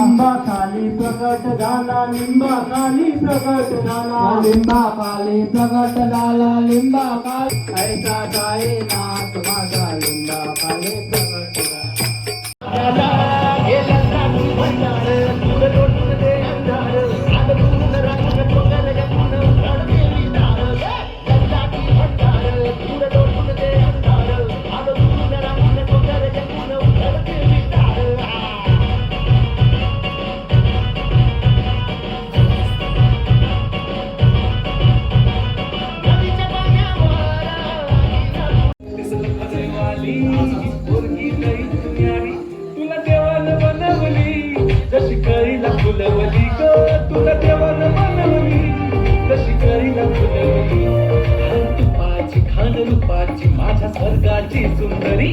लिंबाखाली प्रकट झाला लिंबाखाली प्रकट झाला लिंबाखाली प्रकट झाला लिंबाखाली ऐसा जाए नाथ माझा लिंबाखाली प्रकट झाला माझ्या स्वर्गाची सुंदरी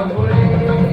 Amore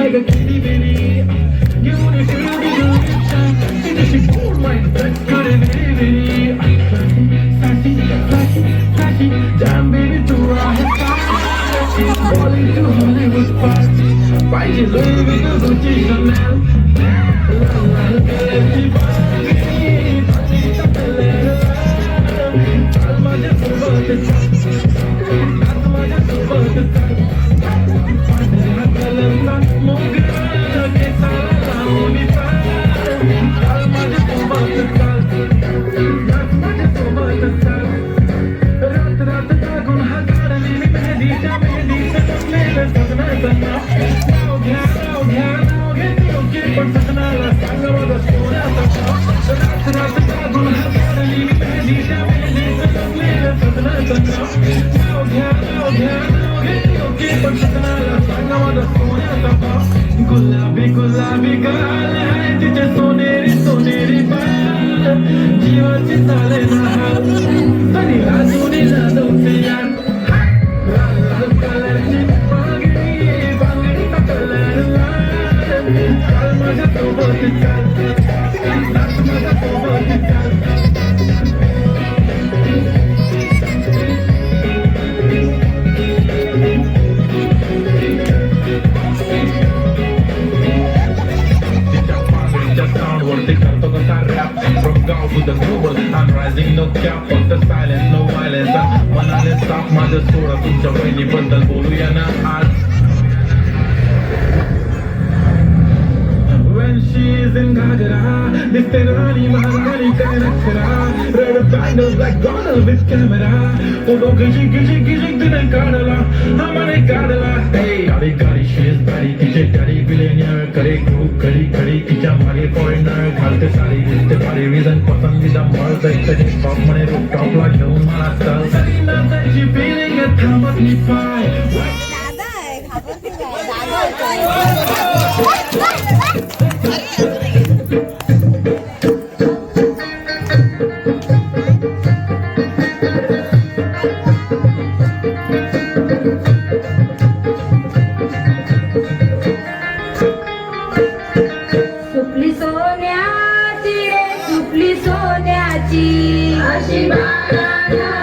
काय ग किती बेली घेऊन फिरवली गुलशन तिची गोड माईन करे बेली साटी साटी साटी damn baby तू आहे She's falling to Hollywood party पाहिजे Louis Vuitton Gucci Chanel गळ्याची बांगडी पाठीचा कलेला चाल माझ्यासोबत नाच माझ्यासोबत पांढऱ्या कलरचा मोगरा केसाला लावून चाल माझ्यासोबत चाल नाच माझ्यासोबत चाल रात रात जागून हाताळली मी मेहंदीच्या जमलेलं सजनाचं नाव घ्या नाव घेते योग्य पण सजनाला सांग माझा सोन्याचा भाव रात रात जागून हाताळली मी मेहंदीच्या जमलेलं सजनाचं नाव घ्या घेते योग्य पण सजनाला सांग माझा सोन्याचा भाव गुलाबी गुलाबी गाल आहे तिचे सोनेरी सोनेरी बाल जीवाची चाले ना हाल तरी अजूनही जाणवते यार लाल लाल कलरची बांगडीचा कलर लाल चाल माझ्यासोबत चाल नाच माझ्यासोबत चाल From God to the global, I'm rising no cap, fuck the silence, no violence. मनाने साफ माझं सोडा तुमच्या बहिणीबद्दल बोलूया ना आज. When she's in Gagara, दिसते राणी महाराणी काय नखरा. Red bangles like Donald with camera. Photo खिची तिने काढला, आम्हाने काढला. Hey, अरे गाडी she's body, तिचे daddy billionaire. करे खूप खडी तिच्या मागे foreigner. घालते साडी दिसते भारी reason पसंदीदा मळ जायचं हे टॉप म्हणे रूफटॉपला घेऊन मला चल. तरी नाचायची feeling थांबत मी पाय. सुपली सोन्याची रे सुपली सोन्याची अशी बाळा